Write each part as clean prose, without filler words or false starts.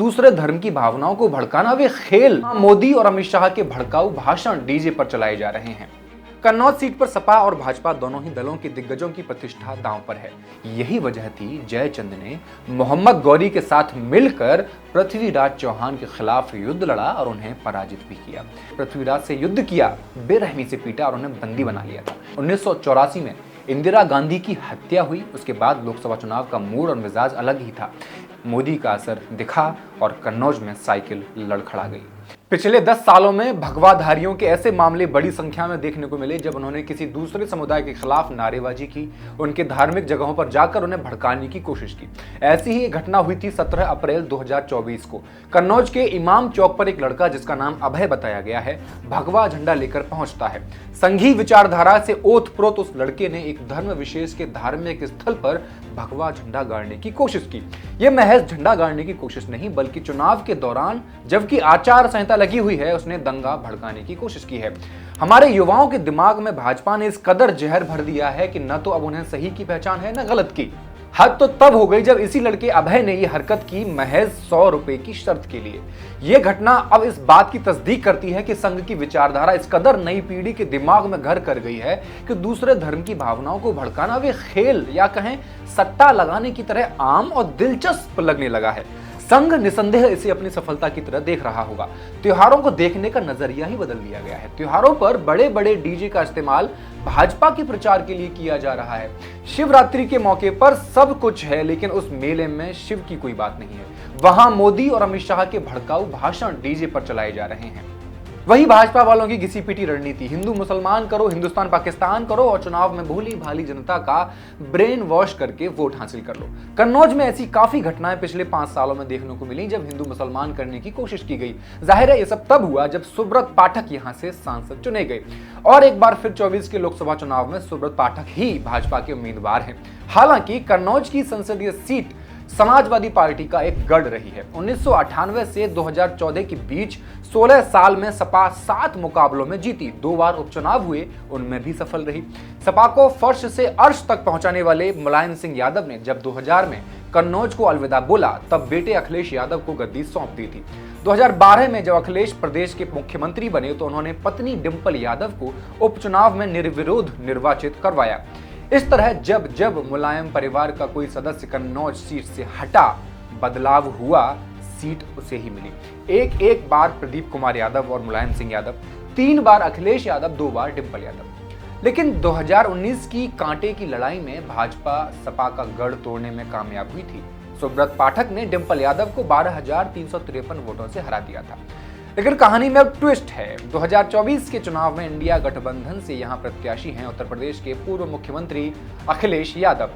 दूसरे धर्म की भावनाओं को भड़काना वे खेल मोदी और अमित शाह के भड़काऊ भाषण डीजे पर चलाए जा रहे हैं। कन्नौज सीट पर सपा और भाजपा दोनों ही दलों के दिग्गजों की प्रतिष्ठा दांव पर है। यही वजह थी जयचंद ने मोहम्मद गौरी के साथ मिलकर पृथ्वीराज चौहान के खिलाफ युद्ध लड़ा और उन्हें पराजित भी किया। पृथ्वीराज से युद्ध किया, बेरहमी से पीटा और उन्हें बंदी बना लिया था। 1984 में इंदिरा गांधी की हत्या हुई। उसके बाद लोकसभा चुनाव का मूड और मिजाज अलग ही था। मोदी का असर दिखा और कन्नौज में साइकिल लड़खड़ा गई। पिछले 10 सालों में भगवाधारियों के ऐसे मामले बड़ी संख्या में देखने को मिले जब उन्होंने किसी दूसरे समुदाय के खिलाफ नारेबाजी की, उनके धार्मिक जगहों पर जाकर उन्हें भड़काने की कोशिश की। ऐसी ही एक घटना हुई थी 17 अप्रैल 2024 को। कन्नौज के इमाम चौक पर एक लड़का जिसका नाम अभय बताया गया है, भगवा झंडा लेकर पहुंचता है। संघी विचारधारा से ओतप्रोत उस लड़के ने एक धर्म विशेष के धार्मिक स्थल पर भगवा झंडा गाड़ने की कोशिश की। यह महज झंडा गाड़ने की कोशिश नहीं, बल्कि चुनाव के दौरान जबकि आचार संहिता लगी हुई है, उसने दंगा भड़काने की कोशिश की है। हमारे युवाओं के दिमाग में भाजपा ने इस कदर जहर भर दिया है कि न तो अब उन्हें सही की पहचान है न गलत की। हद तो तब हो गई जब इसी लड़के अभय ने यह हरकत की महज 100 रुपए की शर्त के लिए। यह घटना अब इस बात की तस्दीक करती है कि संघ की विचारधारा इस कदर नई पीढ़ी के दिमाग में घर कर गई है कि दूसरे धर्म की भावनाओं को भड़काना वे खेल या कहें सट्टा लगाने की तरह आम और दिलचस्प लगने लगा है। संघ निसंदेह इसे अपनी सफलता की तरह देख रहा होगा। त्योहारों को देखने का नजरिया ही बदल दिया गया है। त्योहारों पर बड़े बड़े डीजे का इस्तेमाल भाजपा के प्रचार के लिए किया जा रहा है। शिवरात्रि के मौके पर सब कुछ है, लेकिन उस मेले में शिव की कोई बात नहीं है। वहां मोदी और अमित शाह के भड़काऊ भाषण डीजे पर चलाए जा रहे हैं। वही भाजपा वालों की घिसी पीटी रणनीति, हिंदू मुसलमान करो, हिंदुस्तान पाकिस्तान करो और चुनाव में भोली भाली जनता का ब्रेन वॉश करके वोट हासिल कर लो। कन्नौज में ऐसी काफी घटनाएं पिछले 5 सालों में देखने को मिली जब हिंदू मुसलमान करने की कोशिश की गई। जाहिर है ये सब तब हुआ जब सुब्रत पाठक यहां से सांसद चुने गए और एक बार फिर 24 के लोकसभा चुनाव में सुब्रत पाठक ही भाजपा के उम्मीदवार हैं। हालांकि कन्नौज की संसदीय सीट समाजवादी पार्टी का एक गढ़ रही है। 1998 से 2014 के बीच 16 साल में सपा 7 मुकाबलों में जीती। 2 बार उपचुनाव हुए, उनमें भी सफल रही। सपा को फर्श से अर्श तक पहुंचाने वाले मुलायम सिंह यादव ने जब 2000 में कन्नौज को अलविदा बोला, तब बेटे अखिलेश यादव को गद्दी सौंप दी थी। 2012 में जब अखिलेश प्रदेश के मुख्यमंत्री बने तो उन्होंने पत्नी डिंपल यादव को उपचुनाव में निर्विरोध निर्वाचित करवाया। इस तरह जब जब मुलायम परिवार का कोई सदस्य कन्नौज सीट से हटा, बदलाव हुआ, सीट उसे ही मिली। एक बार प्रदीप कुमार यादव और मुलायम सिंह यादव, 3 बार अखिलेश यादव, 2 बार डिंपल यादव। लेकिन 2019 की कांटे की लड़ाई में भाजपा सपा का गढ़ तोड़ने में कामयाब हुई थी। सुब्रत पाठक ने डिंपल यादव को 12,353 वोटों से हरा दिया था। लेकिन कहानी में अब ट्विस्ट है। 2024 के चुनाव में इंडिया गठबंधन से यहां प्रत्याशी हैं उत्तर प्रदेश के पूर्व मुख्यमंत्री अखिलेश यादव।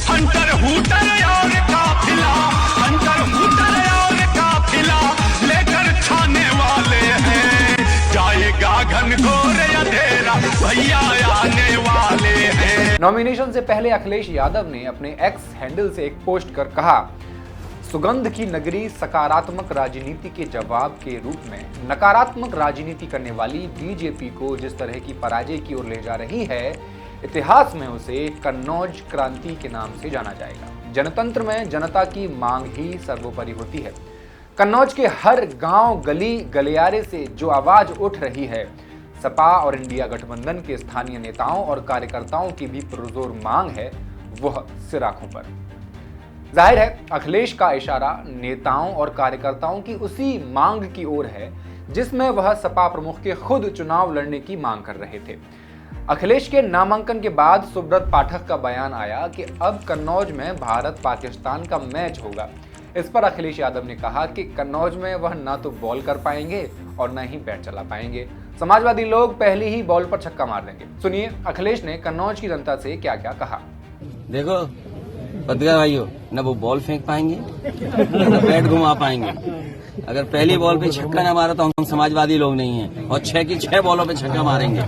हंटर हूटर और काफिला, हंटर हूटर और काफिला लेकर छाने वाले हैं, जाएगा घनघोर अंधेरा, भैया आने वाले हैं। नॉमिनेशन से पहले अखिलेश यादव ने अपने एक्स हैंडल से एक पोस्ट कर कहा, सुगंध की नगरी सकारात्मक राजनीति के जवाब के रूप में नकारात्मक राजनीति करने वाली बीजेपी को जिस तरह की पराजय की ओर ले जा रही है, इतिहास में उसे कन्नौज क्रांति के नाम से जाना जाएगा। जनतंत्र में जनता की मांग ही सर्वोपरि होती है। कन्नौज के हर गांव, गली, गलियारे से जो आवाज उठ रही है, सपा और इंडिया गठबंधन के स्थानीय नेताओं और कार्यकर्ताओं की भी पुरजोर मांग है, वह सिराखों पर। जाहिर है अखिलेश का इशारा नेताओं और कार्यकर्ताओं की उसी मांग की ओर है जिसमें वह सपा प्रमुख के खुद चुनाव लड़ने की मांग कर रहे थे। अखिलेश के नामांकन के बाद सुब्रत पाठक का बयान आया कि अब कन्नौज में भारत पाकिस्तान का मैच होगा। इस पर अखिलेश यादव ने कहा कि कन्नौज में वह ना तो बॉल कर पाएंगे और न ही बैट चला पाएंगे। समाजवादी लोग पहले ही बॉल पर छक्का मार देंगे। सुनिए अखिलेश ने कन्नौज की जनता से क्या क्या कहा। देखो पत्रकार भाइयों, न वो बॉल फेंक पाएंगे न बैट घुमा पाएंगे, अगर पहली बॉल पे छक्का न मारा तो हम समाजवादी लोग नहीं हैं और 6 की 6 बॉलों पे छक्का मारेंगे।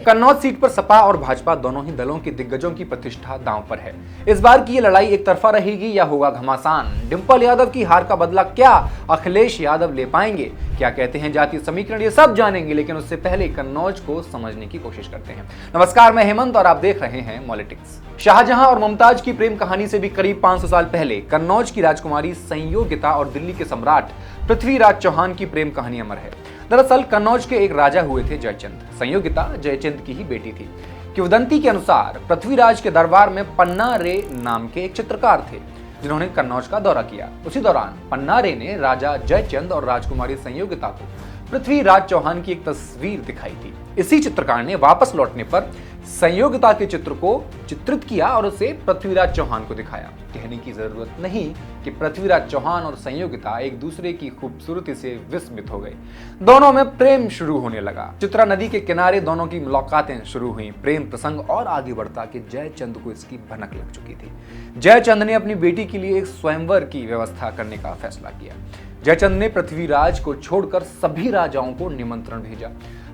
कन्नौज सीट पर सपा और भाजपा दोनों ही दलों के दिग्गजों की प्रतिष्ठा दांव पर है। इस बार की ये लड़ाई एक तरफा रहेगी या होगा घमासान? डिंपल यादव की हार का बदला क्या अखिलेश यादव ले पाएंगे? क्या कहते हैं जातीय समीकरण? ये सब जानेंगे, लेकिन उससे पहले कन्नौज को समझने की कोशिश करते हैं। नमस्कार, मैं हेमंत और आप देख रहे हैं पॉलिटिक्स। शाहजहां और मुमताज की प्रेम कहानी से भी करीब 500 साल पहले कन्नौज की राजकुमारी संयोगिता और दिल्ली के सम्राट पृथ्वीराज चौहान की प्रेम कहानी अमर है। दरअसल कन्नौज के एक राजा हुए थे जयचंद। संयोगिता जयचंद की ही बेटी थी। किंवदंती के अनुसार पृथ्वीराज के दरबार में पन्ना रे नाम के एक चित्रकार थे जिन्होंने कन्नौज का दौरा किया। उसी दौरान पन्ना रे ने राजा जयचंद और राजकुमारी संयोगिता को पृथ्वीराज चौहान की एक तस्वीर दिखाई थी। इसी चित्रकार ने वापस लौटने पर संयोगिता के चित्र को चित्रित किया और उसे पृथ्वीराज चौहान को दिखाया। कहने की जरूरत नहीं कि पृथ्वीराज चौहान और संयोगिता एक दूसरे की खूबसूरती से विस्मित हो गए। दोनों में प्रेम शुरू होने लगा। चित्रा नदी के किनारे दोनों की मुलाकातें शुरू हुई। प्रेम प्रसंग और आगे बढ़ता कि जयचंद को इसकी भनक लग चुकी थी। जयचंद ने अपनी बेटी के लिए एक स्वयंवर की व्यवस्था करने का फैसला किया। जयचंद ने पृथ्वीराज को छोड़कर सभी राजाओं को निमंत्रण भेजा।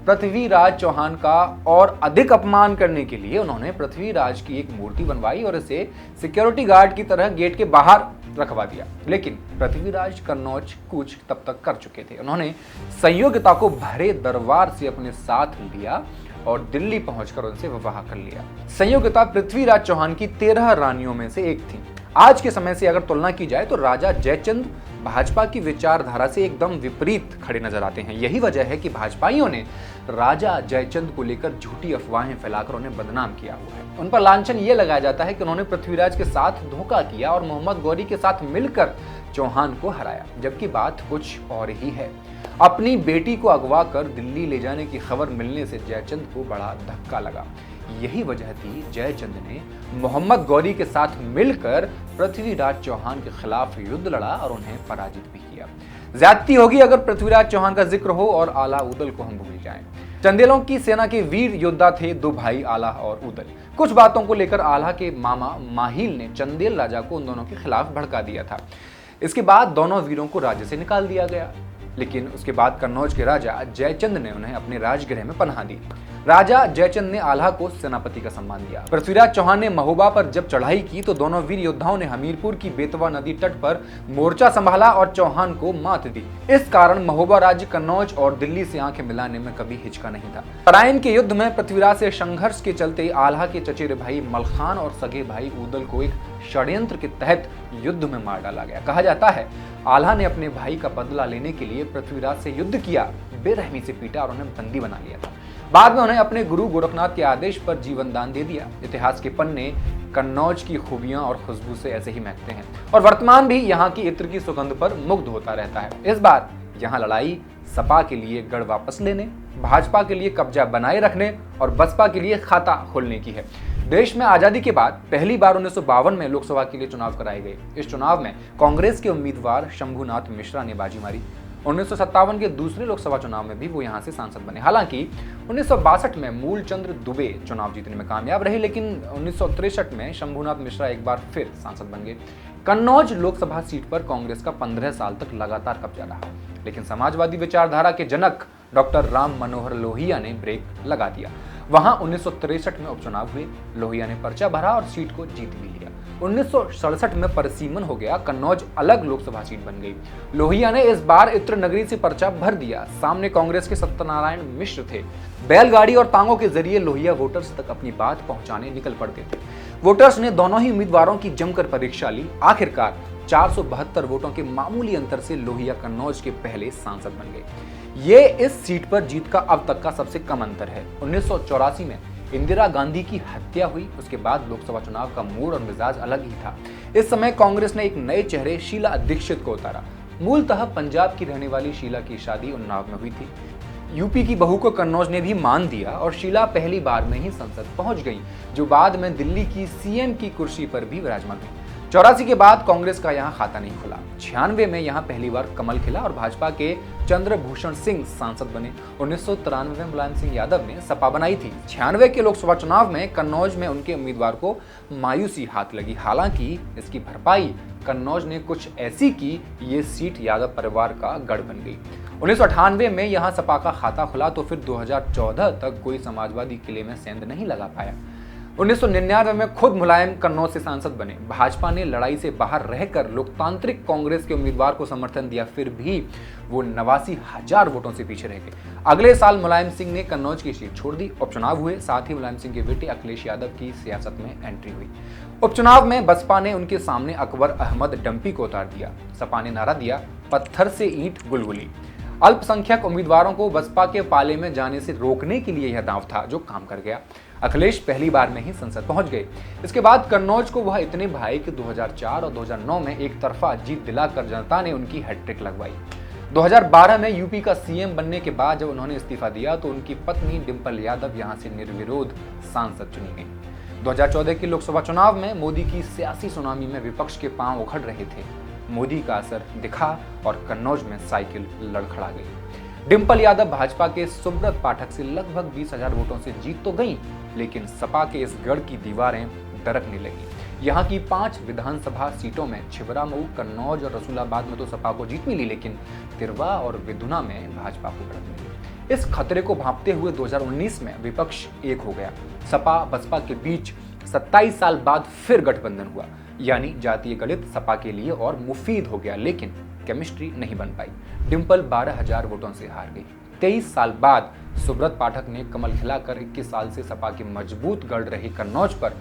पृथ्वीराज चौहान का और अधिक अपमान करने के लिए उन्होंने पृथ्वीराज की एक मूर्ति बनवाई और इसे सिक्योरिटी गार्ड की तरह गेट के बाहर रखवा दिया। लेकिन पृथ्वीराज कन्नौज कूच तब तक कर चुके थे। उन्होंने संयोगिता को भरे दरबार से अपने साथ लिया और दिल्ली पहुंचकर उनसे विवाह कर लिया। संयोगिता पृथ्वीराज चौहान की 13 रानियों में से एक थी। आज के समय से अगर तुलना की जाए तो राजा जयचंद भाजपा की विचारधारा से एकदम विपरीत खड़े नजर आते हैं। यही वजह है कि भाजपाइयों ने राजा जयचंद को लेकर झूठी अफवाहें फैलाकर उन्हें बदनाम किया हुआ है। उन पर लांछन ये लगाया जाता है कि उन्होंने पृथ्वीराज के साथ धोखा किया और मोहम्मद गौरी के साथ मिलकर चौहान को हराया, जबकि बात कुछ और ही है। अपनी बेटी को अगवा कर दिल्ली ले जाने की खबर मिलने से जयचंद को बड़ा धक्का लगा। यही वजह थी जयचंद ने मोहम्मद गौरी के साथ मिलकर पृथ्वीराज चौहान के खिलाफ युद्ध लड़ा और उन्हें पराजित भी किया। ज्यादती होगी अगर पृथ्वीराज चौहान का जिक्र हो और आला उदल को हम भूल जाएं। चंदेलों की सेना के वीर योद्धा थे 2 भाई आला और उदल। कुछ बातों को लेकर आला के मामा माहिल ने चंदेल राजा को उन दोनों के खिलाफ भड़का दिया था। इसके बाद दोनों वीरों को राज्य से निकाल दिया गया, लेकिन उसके बाद कन्नौज के राजा जयचंद ने उन्हें अपने राजगृह में पनाह दी। राजा जयचंद ने आल्हा को सेनापति का सम्मान दिया। पृथ्वीराज चौहान ने महोबा पर जब चढ़ाई की तो दोनों वीर योद्धाओं ने हमीरपुर की बेतवा नदी तट पर मोर्चा संभाला और चौहान को मात दी। इस कारण महोबा राज्य कन्नौज और दिल्ली से आंखें मिलाने में कभी हिचका नहीं था। तराइन के युद्ध में पृथ्वीराज से संघर्ष के चलते आल्हा के चचेरे भाई मलखान और सगे भाई उदल को एक षड्यंत्र के तहत युद्ध में मार डाला गया। कहा जाता है आल्हा ने अपने भाई का बदला लेने के लिए पृथ्वीराज से युद्ध किया, बेरहमी से पीटा और उन्हें बंदी बना लिया था। बाद में उन्हें अपने गुरु गोरखनाथ के आदेश पर जीवन दान दे दिया। इतिहास के पन्ने कन्नौज की खूबियां और खुशबू से ऐसे ही महकते हैं और वर्तमान भी यहाँ की इत्र की सुगंध पर मुग्ध होता रहता है। इस बार यहाँ लड़ाई सपा के लिए गढ़ वापस लेने, भाजपा के लिए कब्जा बनाए रखने और बसपा के लिए खाता खोलने की है। देश में आजादी के बाद पहली बार 1952 में लोकसभा के लिए चुनाव कराए गए। इस चुनाव में कांग्रेस के उम्मीदवार शंभुनाथ मिश्रा ने बाजी मारी। 1957 के दूसरे लोकसभा चुनाव में भी वो यहां से सांसद बने। हालांकि 1962 में मूलचंद्र दुबे चुनाव जीतने में कामयाब रहे, लेकिन 1963 में शंभुनाथ मिश्रा एक बार फिर सांसद बन गए। कन्नौज लोकसभा सीट पर कांग्रेस का 15 साल तक लगातार कब्जा रहा, लेकिन समाजवादी विचारधारा के जनक डॉक्टर राम मनोहर लोहिया ने ब्रेक लगा दिया। वहां 1963 में उपचुनाव हुए। लोहिया ने पर्चा भरा और सीट को जीत भी लिया। 1967 में परिसीमन हो गया। कन्नौज अलग लोकसभा सीट बन गई। लोहिया ने इस बार इत्र नगरी से पर्चा भर दिया। सामने कांग्रेस के सत्यनारायण मिश्र थे। बैलगाड़ी और तांगों के जरिए लोहिया वोटर्स तक अपनी बात पहुंचाने निकल पड़ते थे। वोटर्स ने दोनों ही उम्मीदवारों की जमकर परीक्षा ली। आखिरकार 472 वोटों के मामूली अंतर से लोहिया कन्नौज के पहले सांसद बन गए। ये इस सीट पर जीत का अब तक का सबसे कम अंतर है। 1984 में इंदिरा गांधी की हत्या हुई। उसके बाद लोकसभा चुनाव का मूड और मिजाज अलग ही था। इस समय कांग्रेस ने एक नए चेहरे शीला दीक्षित को उतारा। मूलतः पंजाब की रहने वाली शीला की शादी उन्नाव में हुई थी। यूपी की बहू को कन्नौज ने भी मान दिया और शीला पहली बार में ही संसद पहुंच गई, जो बाद में दिल्ली की सीएम की कुर्सी पर भी विराजमान हुई। 84 के बाद कांग्रेस का यहाँ खाता नहीं खुला। 96 में यहाँ पहली बार कमल खिला और भाजपा के चंद्रभूषण सिंह सांसद बने। 1993 में मुलायम सिंह यादव ने सपा बनाई थी। 96 के लोकसभा चुनाव में कन्नौज में उनके उम्मीदवार को मायूसी हाथ लगी। हालांकि इसकी भरपाई कन्नौज ने कुछ ऐसी की ये सीट यादव परिवार का गढ़ बन गई। 1998 में यहां सपा का खाता खुला तो फिर 2014 तक कोई समाजवादी किले में सेंध नहीं लगा पाया। 1999 में खुद मुलायम कन्नौज से सांसद बने। भाजपा ने लड़ाई से बाहर रहकर लोकतांत्रिक कांग्रेस के उम्मीदवार को समर्थन दिया, फिर भी वो 89,000 वोटों से पीछे रह गए। अगले साल मुलायम सिंह ने कन्नौज की सीट छोड़ दी। उपचुनाव हुए, साथ ही मुलायम सिंह के बेटे अखिलेश यादव की सियासत में एंट्री हुई। उपचुनाव में बसपा ने उनके सामने अकबर अहमद डंपी को उतार दिया। सपा ने नारा दिया, पत्थर से ईंट गुलगुली। अल्पसंख्यक उम्मीदवारों को बसपा के पाले में जाने से रोकने के लिए यह दांव था जो काम कर गया। अखिलेश पहली बार में ही संसद पहुंच गए। इसके बाद कन्नौज को वह इतने भाई कि 2004 और 2009 में एक तरफा जीत दिलाकर जनता ने उनकी हैट्रिक लगवाई। 2012 में यूपी का सीएम बनने के बाद जब उन्होंने इस्तीफा दिया तो उनकी पत्नी डिंपल यादव यहां से निर्विरोध सांसद चुनी गई। 2014 के लोकसभा चुनाव में मोदी की सियासी सुनामी में विपक्ष के पांव उखड़ रहे थे। मोदी का असर दिखा और कन्नौज में साइकिल लड़खड़ा गई। डिंपल यादव भाजपा के सुब्रत पाठक से लगभग 20,000 वोटों से जीत तो गई, लेकिन सपा के इस गढ़ की दीवारें दरकने लगी। यहाँ की 5 विधानसभा सीटों में छिबरामऊ, कन्नौज और रसूलाबाद में तो सपा को जीत मिली, लेकिन तिरवा और विधुना में भाजपा को बढ़त मिली। इस खतरे को भांपते हुए 2019 में विपक्ष एक हो गया। सपा बसपा के बीच 27 साल बाद फिर गठबंधन हुआ, यानी जातीय गणित सपा के लिए और मुफीद हो गया, लेकिन केमिस्ट्री नहीं बन पाई। डिंपल 12,000 वोटों से हार गई। 23 साल बाद सुब्रत पाठक ने कमल खिलाकर 21 साल से सपा की मजबूत गढ़ रही कन्नौज पर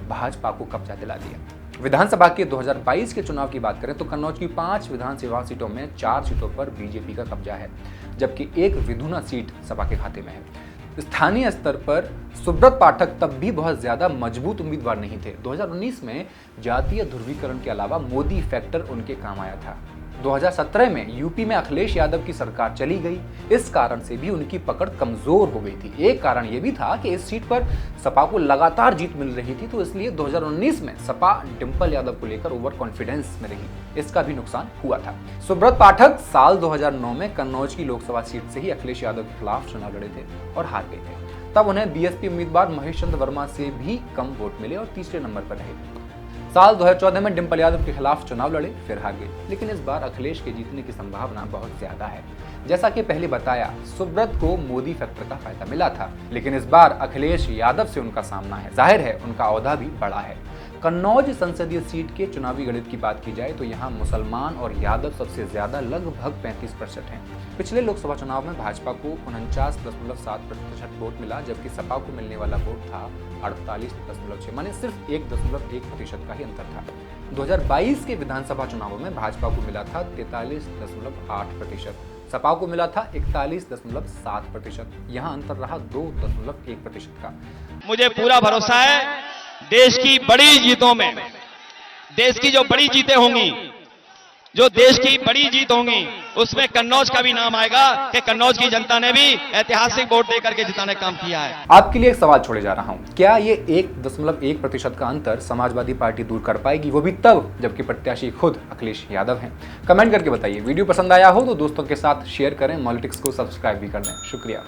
भाजपा को कब्जा दिला दिया। विधानसभा के 2022 के चुनाव की बात करें तो कन्नौज की 5 विधानसभा सीटों में 4 सीटों पर बीजेपी का कब्जा है, जबकि एक विधुना सीट सपा के खाते में है। स्थानीय स्तर पर सुब्रत पाठक तब भी बहुत ज्यादा मजबूत उम्मीदवार नहीं थे। 2019 में जातीय ध्रुवीकरण के अलावा मोदी फैक्टर उनके काम आया था। 2017 में यूपी में अखिलेश यादव की सरकार चली गई, इस कारण से भी उनकी पकड़ कमजोर हो गई थी। एक कारण यह भी था कि इस सीट पर सपा को लगातार जीत मिल रही थी, तो इसलिए 2019 में सपा डिंपल यादव को लेकर ओवर कॉन्फिडेंस में रही। इसका भी नुकसान हुआ था। सुब्रत पाठक साल 2009 में कन्नौज की लोकसभा सीट से ही अखिलेश यादव के खिलाफ चुनाव लड़े थे और हार गए थे। तब उन्हें बीएसपी उम्मीदवार महेश चंद्र वर्मा से भी कम वोट मिले और तीसरे नंबर पर रहे। साल 2014 में डिंपल यादव के खिलाफ चुनाव लड़े, फिर हार गए, लेकिन इस बार अखिलेश के जीतने की संभावना बहुत ज्यादा है। जैसा कि पहले बताया, सुब्रत को मोदी फैक्टर का फायदा मिला था, लेकिन इस बार अखिलेश यादव से उनका सामना है। जाहिर है उनका ओहदा भी बड़ा है। कन्नौज संसदीय सीट के चुनावी गणित की बात की जाए तो यहाँ मुसलमान और यादव सबसे ज्यादा लगभग 35% हैं। पिछले लोकसभा चुनाव में भाजपा को 49.7% वोट मिला, जबकि सपा को मिलने वाला वोट था 48.6, माने सिर्फ 1.1% का ही अंतर था। 2022 के विधानसभा चुनावों में भाजपा को मिला था 43.8%, सपा को मिला था 41.7%। यहाँ अंतर रहा 2.1% का। मुझे पूरा भरोसा है देश की बड़ी जीतों में, देश की जो बड़ी जीतें होंगी, जो देश की बड़ी जीत होंगी, उसमें कन्नौज का भी नाम आएगा कि कन्नौज की जनता ने भी ऐतिहासिक वोट देकर के जिताने का काम किया है। आपके लिए एक सवाल छोड़े जा रहा हूं, क्या ये 1.1% का अंतर समाजवादी पार्टी दूर कर पाएगी, वो भी तब जबकि प्रत्याशी खुद अखिलेश यादव हैं? कमेंट करके बताइए। वीडियो पसंद आया हो तो दोस्तों के साथ शेयर करें, मॉलिटिक्स को सब्सक्राइब भी कर लें। शुक्रिया।